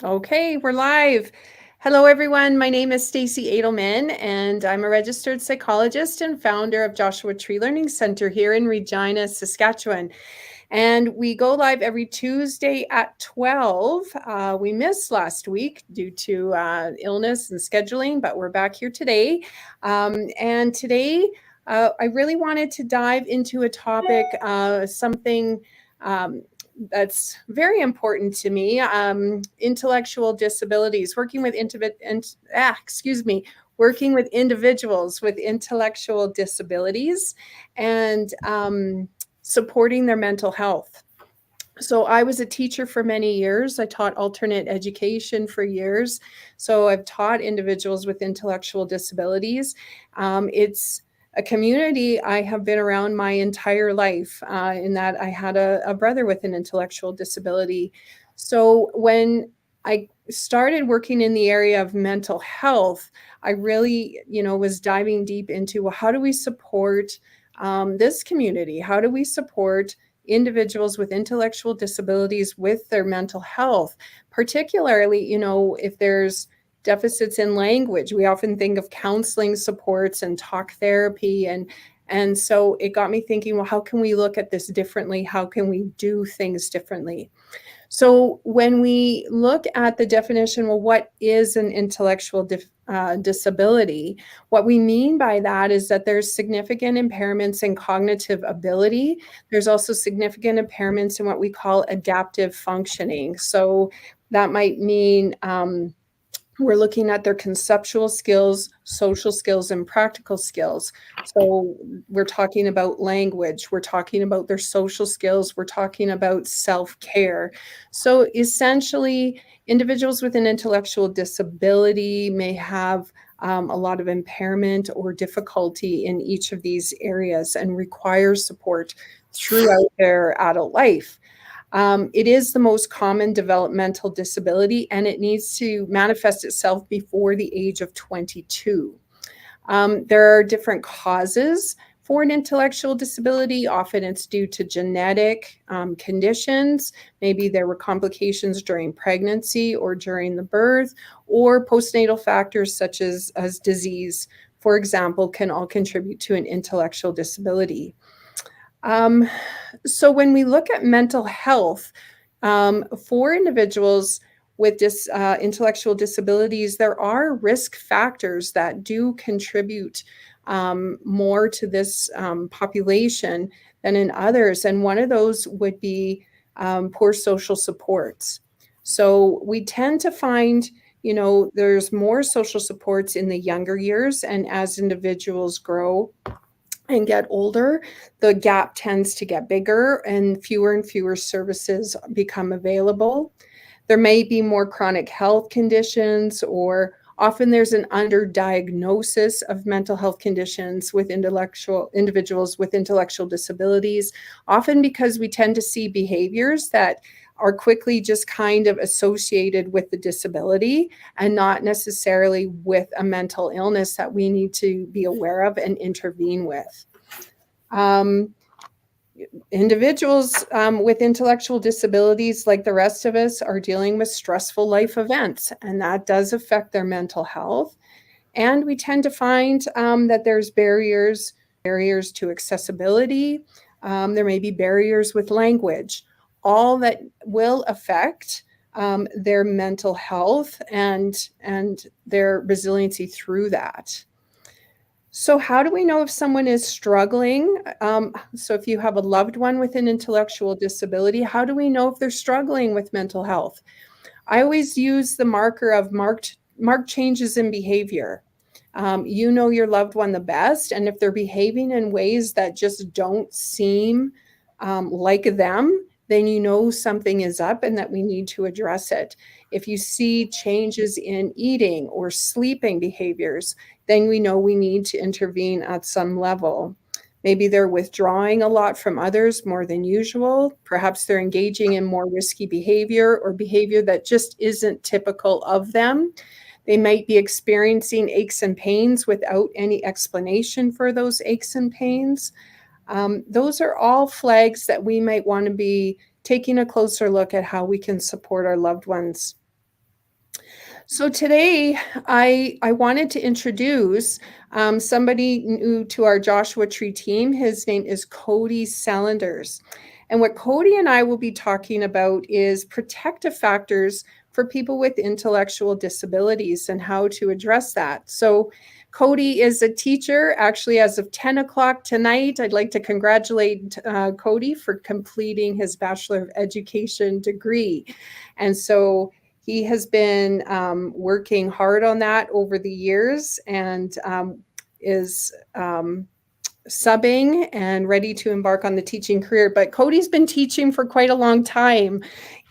Okay, we're live. Hello, everyone. My name is Stacey Adelman, and I'm a registered psychologist and founder of Joshua Tree Learning Center here in Regina, Saskatchewan. And we go live every Tuesday at 12. We missed last week due to illness and scheduling, but we're back here today. And today, I really wanted to dive into a topic, something that's very important to me, intellectual disabilities, working with individuals with intellectual disabilities and supporting their mental health. So I was a teacher for many years. I taught alternate education for years. So I've taught individuals with intellectual disabilities. It's a community I have been around my entire life, in that I had a brother with an intellectual disability. So when I started working in the area of mental health, I really, was diving deep into, well, how do we support this community? How do we support individuals with intellectual disabilities with their mental health, particularly, if there's deficits in language? We often think of counseling supports and talk therapy, and so it got me thinking, well, how can we look at this differently? How can we do things differently? So when we look at the definition, well, what is an intellectual disability? What we mean by that is that there's significant impairments in cognitive ability. There's also significant impairments in what we call adaptive functioning. So that might mean we're looking at their conceptual skills, social skills, and practical skills. So we're talking about language, we're talking about their social skills, we're talking about self-care. So essentially, individuals with an intellectual disability may have a lot of impairment or difficulty in each of these areas and require support throughout their adult life. It is the most common developmental disability, and it needs to manifest itself before the age of 22. There are different causes for an intellectual disability. Often it's due to genetic conditions. Maybe there were complications during pregnancy or during the birth, or postnatal factors such as disease, for example, can all contribute to an intellectual disability. So when we look at mental health for individuals with intellectual disabilities, there are risk factors that do contribute more to this population than in others. And one of those would be poor social supports. So we tend to find, there's more social supports in the younger years, and as individuals grow and get older, the gap tends to get bigger and fewer services become available. There may be more chronic health conditions, or often there's an underdiagnosis of mental health conditions with individuals with intellectual disabilities, often because we tend to see behaviors that are quickly just kind of associated with the disability and not necessarily with a mental illness that we need to be aware of and intervene with. Individuals with intellectual disabilities, like the rest of us, are dealing with stressful life events, and that does affect their mental health. And we tend to find that there's barriers to accessibility. There may be barriers with language, all that will affect their mental health and their resiliency through that. So how do we know if someone is struggling? So if you have a loved one with an intellectual disability, how do we know if they're struggling with mental health? I always use the marker of marked changes in behavior. You know your loved one the best, and if they're behaving in ways that just don't seem like them, then you know something is up and that we need to address it. If you see changes in eating or sleeping behaviors, then we know we need to intervene at some level. Maybe they're withdrawing a lot from others more than usual. Perhaps they're engaging in more risky behavior or behavior that just isn't typical of them. They might be experiencing aches and pains without any explanation for those aches and pains. Those are all flags that we might want to be taking a closer look at how we can support our loved ones. So today, I wanted to introduce somebody new to our Joshua Tree team. His name is Cody Selanders. And what Cody and I will be talking about is protective factors for people with intellectual disabilities and how to address that. So Cody is a teacher, actually, as of 10 o'clock tonight. I'd like to congratulate Cody for completing his Bachelor of Education degree. And so he has been working hard on that over the years and is subbing and ready to embark on the teaching career. But Cody's been teaching for quite a long time,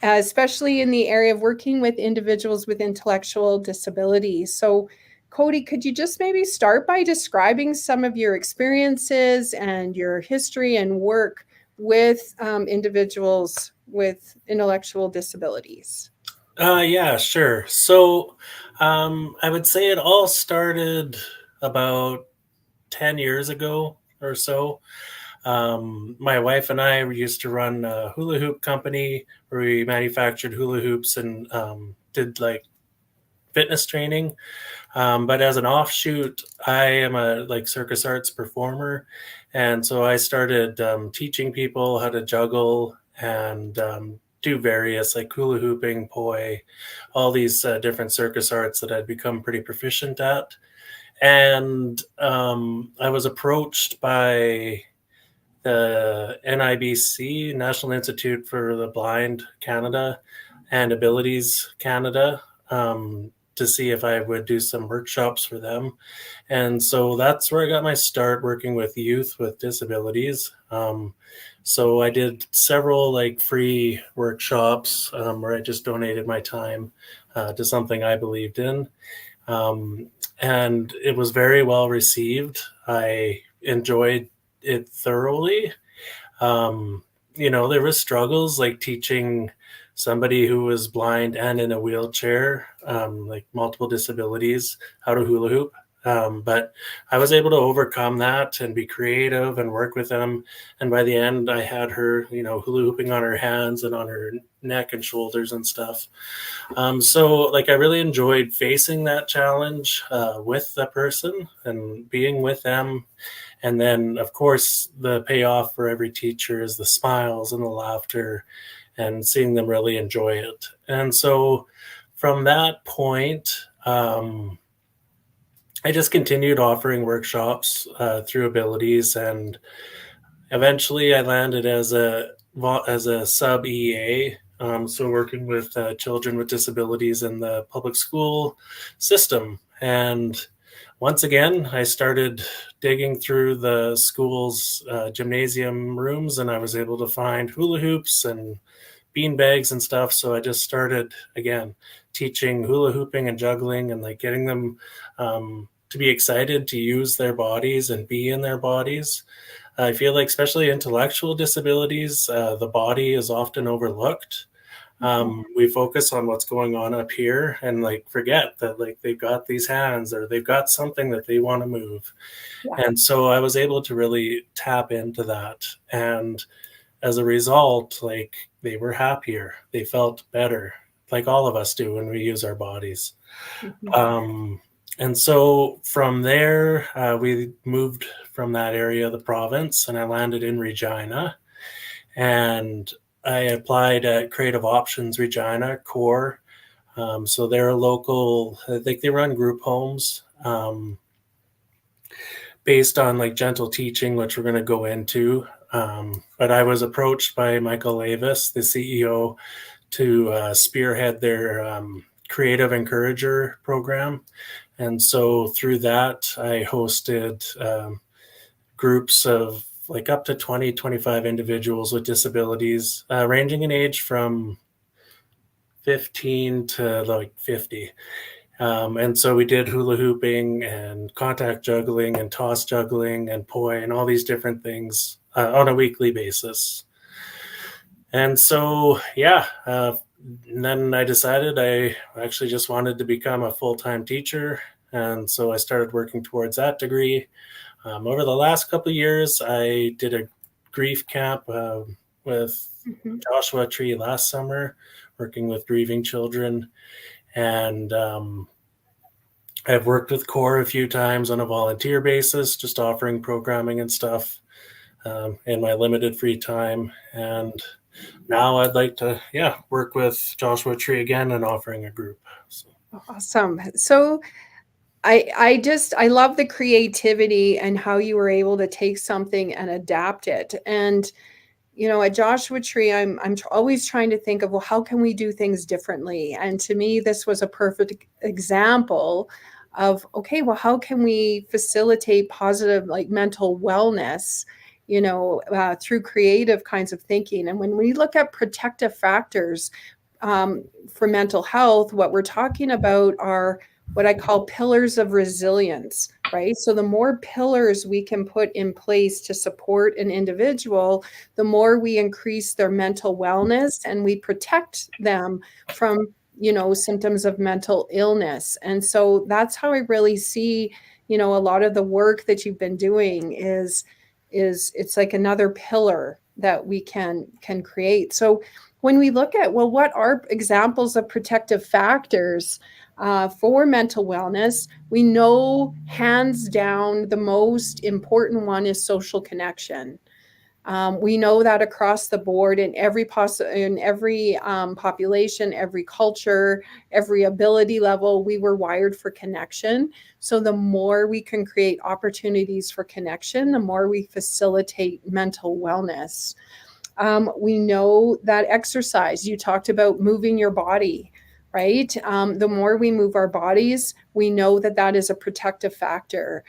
especially in the area of working with individuals with intellectual disabilities. So, Cody, could you just maybe start by describing some of your experiences and your history and work with individuals with intellectual disabilities? Yeah, sure. So, I would say it all started about 10 years ago or so. My wife and I used to run a hula hoop company where we manufactured hula hoops and did like fitness training. But as an offshoot, I am a like circus arts performer, and so I started teaching people how to juggle and do various like hula hooping, poi, all these different circus arts that I'd become pretty proficient at. And I was approached by the NIBC, National Institute for the Blind Canada, and Abilities Canada, to see if I would do some workshops for them. And so that's where I got my start working with youth with disabilities. So I did several like free workshops where I just donated my time to something I believed in. Um, and it was very well received. I enjoyed it thoroughly. Um, there was struggles like teaching somebody who was blind and in a wheelchair, like multiple disabilities, how to hula hoop. But I was able to overcome that and be creative and work with them. And by the end, I had her, hula hooping on her hands and on her neck and shoulders and stuff. So, like, I really enjoyed facing that challenge with the person and being with them. And then, of course, the payoff for every teacher is the smiles and the laughter and seeing them really enjoy it. And so, from that point, I just continued offering workshops through abilities, and eventually I landed as a sub EA, so working with children with disabilities in the public school system. And once again, I started digging through the school's gymnasium rooms, and I was able to find hula hoops and bean bags and stuff. So I just started again teaching hula hooping and juggling, and like getting them to be excited to use their bodies and be in their bodies. I feel like, especially intellectual disabilities, the body is often overlooked. We focus on what's going on up here and like forget that like they've got these hands or they've got something that they want to move. Yeah. And so I was able to really tap into that. And as a result, like they were happier, they felt better, like all of us do when we use our bodies. Mhm. Um, and so from there, we moved from that area of the province, and I landed in Regina. And I applied at Creative Options Regina Core. So they're a local, I think they run group homes based on like gentle teaching, which we're going to go into. But I was approached by Michael Lavis, the CEO, to spearhead their Creative Encourager program. And so through that, I hosted groups of like up to 20, 25 individuals with disabilities, ranging in age from 15 to like 50. And so we did hula hooping and contact juggling and toss juggling and poi and all these different things on a weekly basis. And so, yeah, and then I decided I actually just wanted to become a full-time teacher. And so I started working towards that degree. Over the last couple of years, I did a grief camp with Mhm. Joshua Tree last summer, working with grieving children. And I've worked with CORE a few times on a volunteer basis, just offering programming and stuff in my limited free time. And now I'd like to, work with Joshua Tree again and offering a group. So. Awesome. So I love the creativity and how you were able to take something and adapt it. And at Joshua Tree, I'm always trying to think of, well, how can we do things differently? And to me, this was a perfect example of, okay, well, how can we facilitate positive, like, mental wellness, through creative kinds of thinking? And when we look at protective factors for mental health, what we're talking about are what I call pillars of resilience, right? So the more pillars we can put in place to support an individual, the more we increase their mental wellness and we protect them from, symptoms of mental illness. And so that's how I really see, a lot of the work that you've been doing is it's like another pillar that we can create. So when we look at, well, what are examples of protective factors for mental wellness, we know hands down the most important one is social connection. We know that across the board in every population, every culture, every ability level, we were wired for connection. So the more we can create opportunities for connection, the more we facilitate mental wellness. We know that exercise, you talked about moving your body, right? The more we move our bodies, we know that that is a protective factor.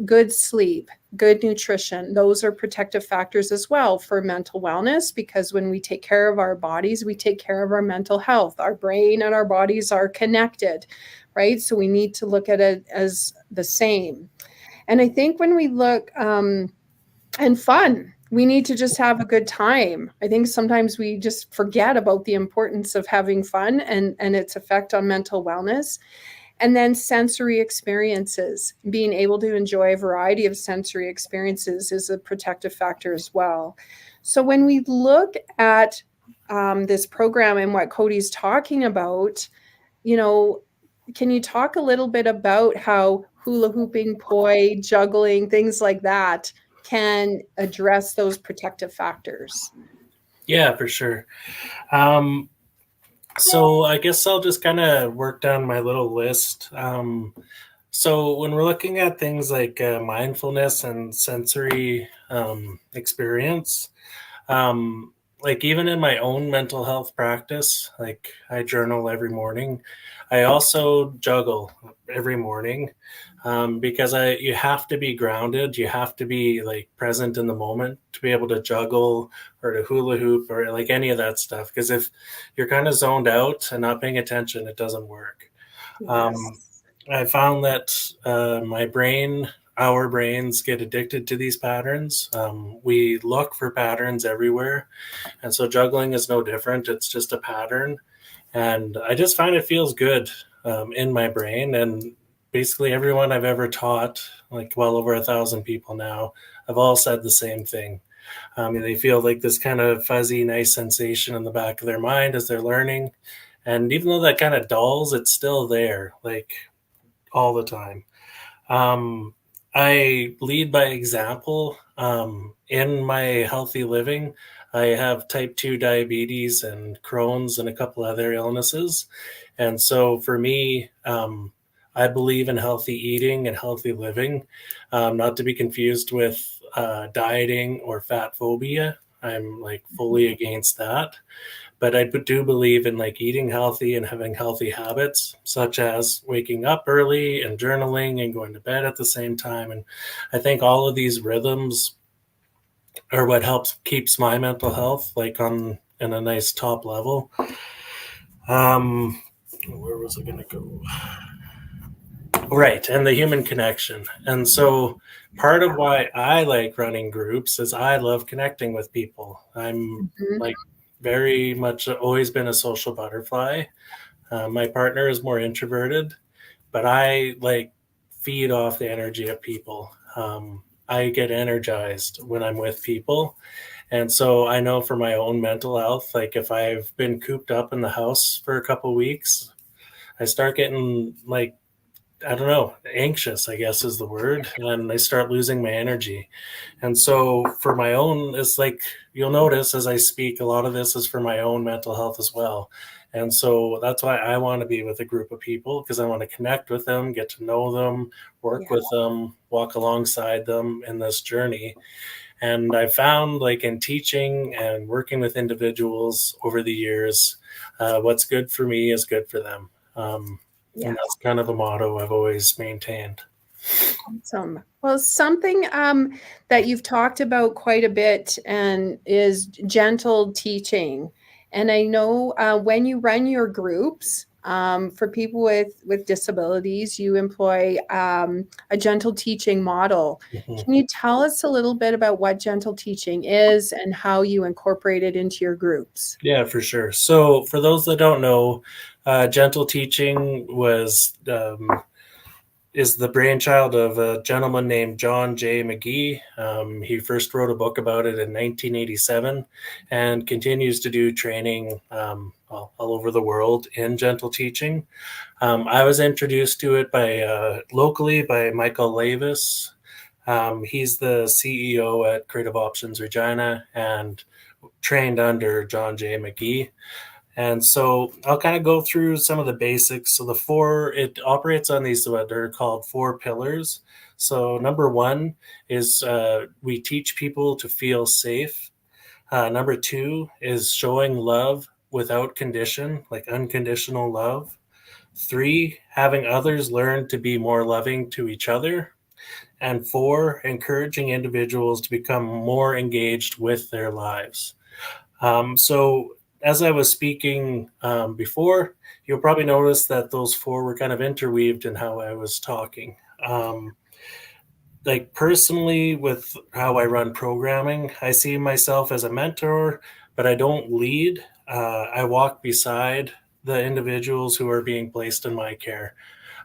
Good sleep, good nutrition, those are protective factors as well for mental wellness, because when we take care of our bodies, we take care of our mental health. Our brain and our bodies are connected, right? So we need to look at it as the same. And I think when we look, and fun, we need to just have a good time. I think sometimes we just forget about the importance of having fun and its effect on mental wellness. And then sensory experiences, being able to enjoy a variety of sensory experiences is a protective factor as well. So when we look at this program and what Cody's talking about, can you talk a little bit about how hula hooping, poi, juggling, things like that can address those protective factors? Yeah, for sure. So I guess I'll just kind of work down my little list. So when we're looking at things like mindfulness and sensory experience, like even in my own mental health practice, like I journal every morning. I also juggle every morning because you have to be grounded. You have to be like present in the moment to be able to juggle or to hula hoop or like any of that stuff. Because if you're kind of zoned out and not paying attention, it doesn't work. Um, Yes. I found that our brains get addicted to these patterns. We look for patterns everywhere. And so juggling is no different. It's just a pattern. And I just find it feels good in my brain. And basically everyone I've ever taught, like well over 1,000 people now, have all said the same thing. They feel like this kind of fuzzy, nice sensation in the back of their mind as they're learning. And even though that kind of dulls, it's still there, like all the time. Um, I lead by example. In my healthy living, I have type 2 diabetes and Crohn's and a couple other illnesses. And so for me, I believe in healthy eating and healthy living, not to be confused with dieting or fat phobia. I'm like fully against that. But I do believe in like eating healthy and having healthy habits, such as waking up early and journaling and going to bed at the same time. And I think all of these rhythms are what helps keeps my mental health like on in a nice top level. Where was I going to go? Right, and the human connection. And so part of why I like running groups is I love connecting with people. I'm Mhm. like very much always been a social butterfly. My partner is more introverted, but I like feed off the energy of people. I get energized when I'm with people. And so I know for my own mental health, like if I've been cooped up in the house for a couple weeks, I start getting like, I don't know, anxious, I guess is the word, and I start losing my energy. And so for my own, it's like you'll notice as I speak, a lot of this is for my own mental health as well. And so that's why I want to be with a group of people, because I want to connect with them, get to know them, work Yeah. with them, walk alongside them in this journey. And I found, like in teaching and working with individuals over the years, what's good for me is good for them. And Yeah. that's kind of a motto I've always maintained. Awesome. Well, something that you've talked about quite a bit and is gentle teaching. And I know when you run your groups for people with disabilities, you employ a gentle teaching model. Mhm. Can you tell us a little bit about what gentle teaching is and how you incorporate it into your groups? Yeah, for sure. So, for those that don't know, gentle teaching is the brainchild of a gentleman named John J. McGee. He first wrote a book about it in 1987 and continues to do training all over the world in gentle teaching. I was introduced to it by locally by Michael Lavis. He's the CEO at Creative Options Regina and trained under John J. McGee. And so I'll kind of go through some of the basics. So it operates on these, what they're called 4 pillars. So number one is we teach people to feel safe. Number two is showing love without condition, like unconditional love. Three, having others learn to be more loving to each other. And four, encouraging individuals to become more engaged with their lives. So, as I was speaking before, you'll probably notice that those four were kind of interweaved in how I was talking. Like personally, with how I run programming, I see myself as a mentor, but I don't lead. I walk beside the individuals who are being placed in my care.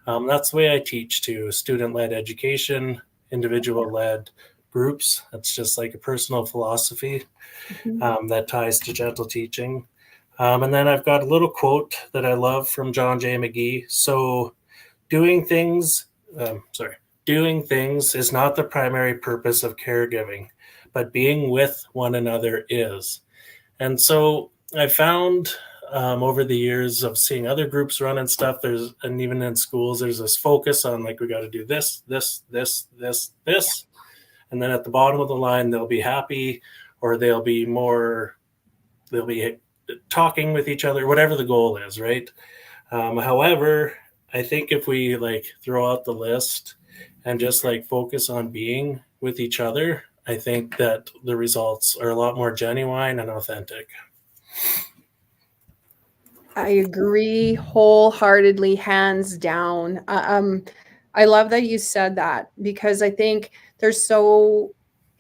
That's the way I teach too, student-led education, individual-led groups. That's just like a personal philosophy Mhm. that ties to gentle teaching. And then I've got a little quote that I love from John J. McGee. So, doing things, sorry, doing things is not the primary purpose of caregiving, but being with one another is. And so I found over the years of seeing other groups run and stuff, and even in schools, there's this focus on like, we got to do this, this, this, this, this. And then at the bottom of the line, they'll be happy or they'll be talking with each other, whatever the goal is, right? However, I think if we like throw out the list and just like focus on being with each other, I think that the results are a lot more genuine and authentic. I agree wholeheartedly, hands down. I love that you said that because I think there's so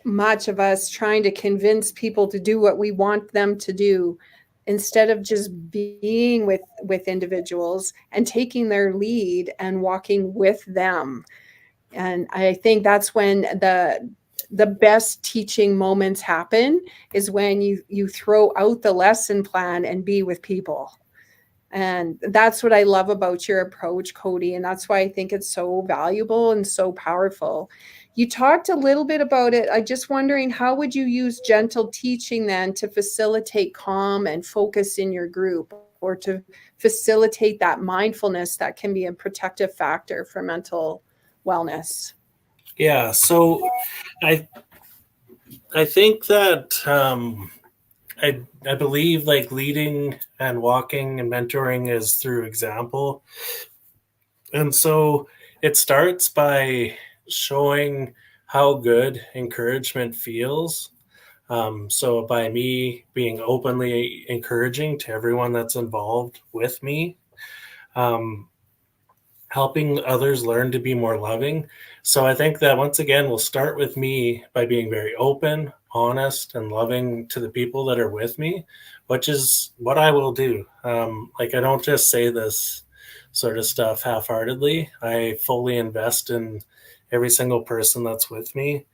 much of us trying to convince people to do what we want them to do instead of just being with individuals and taking their lead and walking with them. And I think that's when the best teaching moments happen is when you throw out the lesson plan and be with people. And that's what I love about your approach, Cody. And that's why I think it's so valuable and so powerful. You talked a little bit about it. I just wondering how would you use gentle teaching then to facilitate calm and focus in your group or to facilitate that mindfulness that can be a protective factor for mental wellness? Yeah, so I I think that I believe like leading and walking and mentoring is through example. And so it starts by showing how good encouragement feels. So by me being openly encouraging to everyone that's involved with me, um, helping others learn to be more loving. So I think that once again, we'll start with me by being very open, honest, and loving to the people that are with me, which is what I will do. Like, I don't just say this sort of stuff half heartedly, I fully invest in every single person that's with me.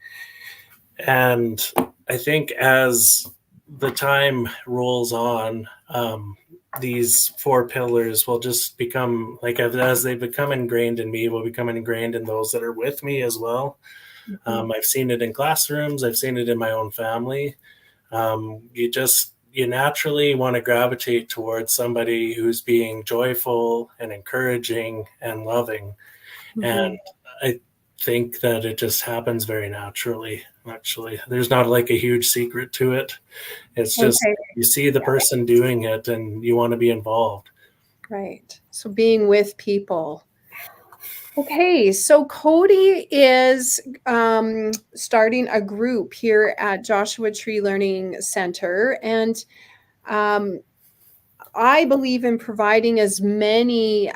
And I think as the time rolls on, these four pillars will just become like, as they become ingrained in me, will become ingrained in those that are with me as well. Mhm. I've seen it in classrooms. I've seen it in my own family. You naturally want to gravitate towards somebody who's being joyful and encouraging and loving. And Mhm. I think that it just happens very naturally. Actually, there's not like a huge secret to it. It's just Okay. you see the person doing it and you want to be involved. Right. So being with people. Okay, so Cody is starting a group here at Joshua Tree Learning Center, and um, I believe in providing as many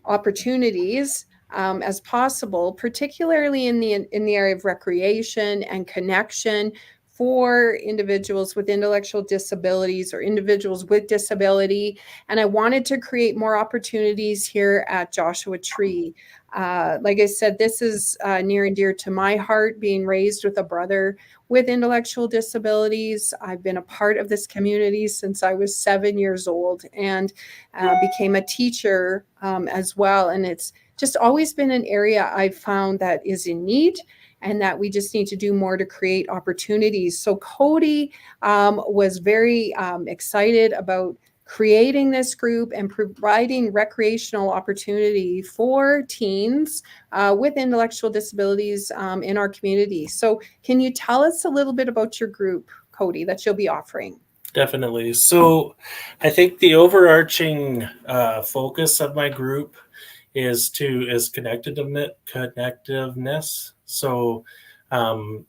opportunities as possible, particularly in the area of recreation and connection for individuals with intellectual disabilities or individuals with disability. And I wanted to create more opportunities here at Joshua Tree. Like I said, this is near and dear to my heart, being raised with a brother with intellectual disabilities. I've been a part of this community since I was 7 years old, and became a teacher as well. And it's just always been an area I've found that is in need, and that we just need to do more to create opportunities. So Cody was very excited about creating this group and providing recreational opportunity for teens with intellectual disabilities in our community. So can you tell us a little bit about your group, Cody, that you'll be offering? Definitely. So I think the overarching focus of my group is connectiveness. So um,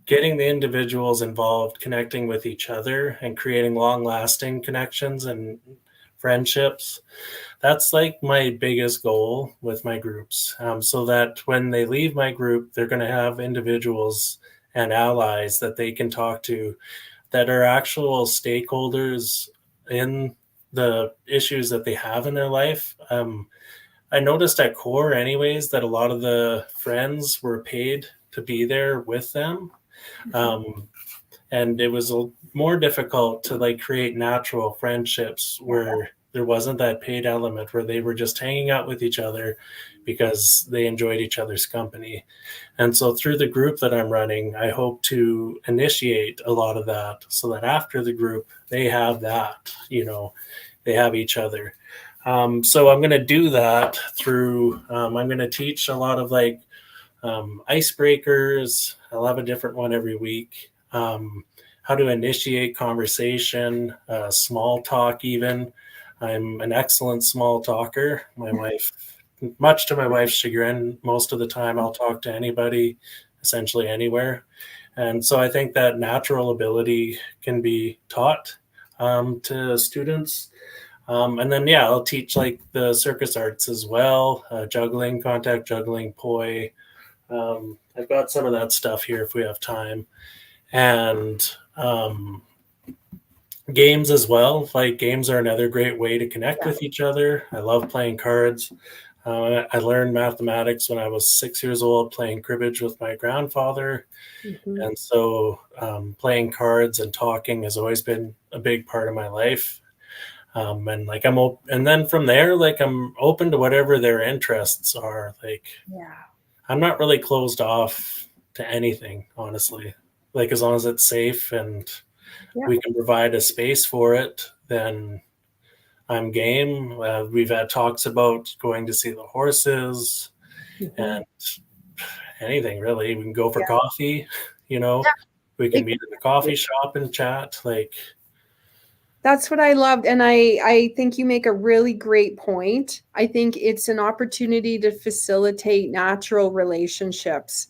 getting the individuals involved, connecting with each other, and creating long-lasting connections and friendships. That's like my biggest goal with my groups, so that when they leave my group, they're going to have individuals and allies that they can talk to that are actual stakeholders in the issues that they have in their life. I noticed at core, anyways, that a lot of the friends were paid to be there with them. Um, and it was more difficult to like create natural friendships where there wasn't that paid element, where they were just hanging out with each other because they enjoyed each other's company. And so through the group that I'm running, I hope to initiate a lot of that so that after the group, they have that, they have each other. So I'm going to do that through, I'm going to teach a lot of like icebreakers. I'll have a different one every week. How to initiate conversation, small talk, even. I'm an excellent small talker. My wife, much to my wife's chagrin, most of the time I'll talk to anybody, essentially anywhere. And so I think that natural ability can be taught to students. And then, yeah, I'll teach like the circus arts as well, juggling, contact juggling, poi. I've got some of that stuff here if we have time. And games as well. Like games are another great way to connect Yeah. with each other. I love playing cards. I learned mathematics when I was 6 years old playing cribbage with my grandfather. Mhm. And so playing cards and talking has always been a big part of my life. And like and then from there, like I'm open to whatever their interests are. Like Yeah. I'm not really closed off to anything, honestly. Like as long as it's safe and Yeah. we can provide a space for it, then I'm game. We've had talks about going to see the horses Mhm. and anything really. We can go for Yeah. coffee, you know. We can meet at a Exactly. coffee shop and chat. Like, That's what I loved, and I think you make a really great point. I think it's an opportunity to facilitate natural relationships,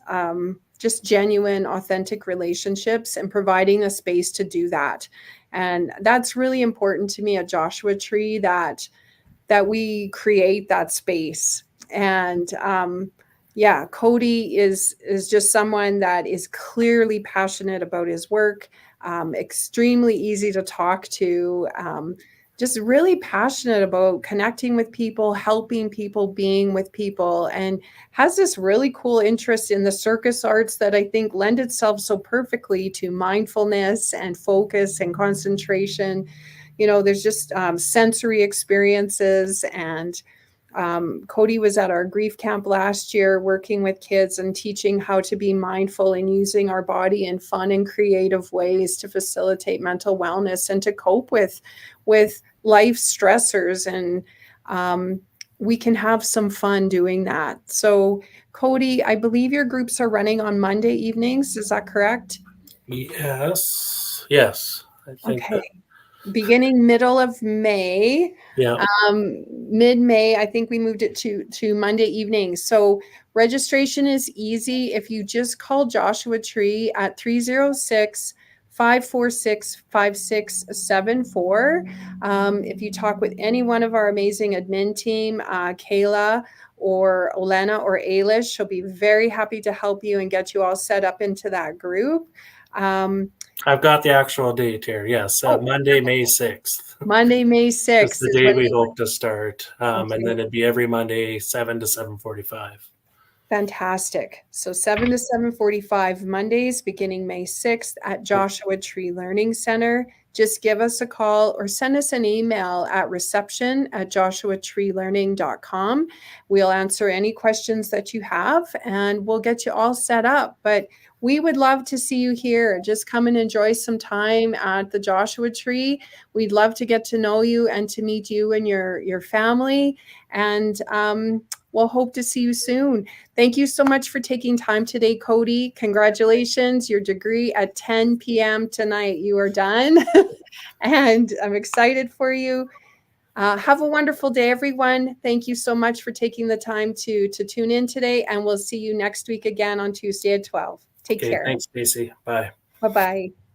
just genuine, authentic relationships, and providing a space to do that. And that's really important to me at Joshua Tree, that we create that space. And yeah, Cody is just someone that is clearly passionate about his work, extremely easy to talk to, just really passionate about connecting with people, helping people, being with people, and has this really cool interest in the circus arts that I think lend itself so perfectly to mindfulness and focus and concentration. there's just sensory experiences. And Cody was at our grief camp last year working with kids and teaching how to be mindful and using our body in fun and creative ways to facilitate mental wellness and to cope with life stressors. And we can have some fun doing that. So Cody, I believe your groups are running on Monday evenings. Is that correct? Yes, I think Okay. that. Beginning middle of May, Yeah. mid-May, I think we moved it to Monday evenings. So registration is easy. If you just call Joshua Tree at 306-546-5674. If you talk with any one of our amazing admin team, Kayla or Olena or Ailish, she'll be very happy to help you and get you all set up into that group. I've got the actual date here. Yes, Monday, May 6th. Monday, May Is 6th the is day when. we hope to start. And Okay. then it'd be every Monday, 7 to 7:45. Fantastic. So 7 to 7:45 Mondays, beginning May 6th at Joshua Tree Learning Center. Just give us a call or send us an email at reception@joshuatreelearning.com. We'll answer any questions that you have and we'll get you all set up. But we would love to see you here. Just come and enjoy some time at the Joshua Tree. We'd love to get to know you and to meet you and your family. And we'll hope to see you soon. Thank you so much for taking time today, Cody. Congratulations, your degree at 10 p.m. tonight. You are done. And I'm excited for you. Have a wonderful day, everyone. Thank you so much for taking the time to tune in today. And we'll see you next week again on Tuesday at 12. Take Okay, care. thanks, Stacey. Bye. Bye-bye.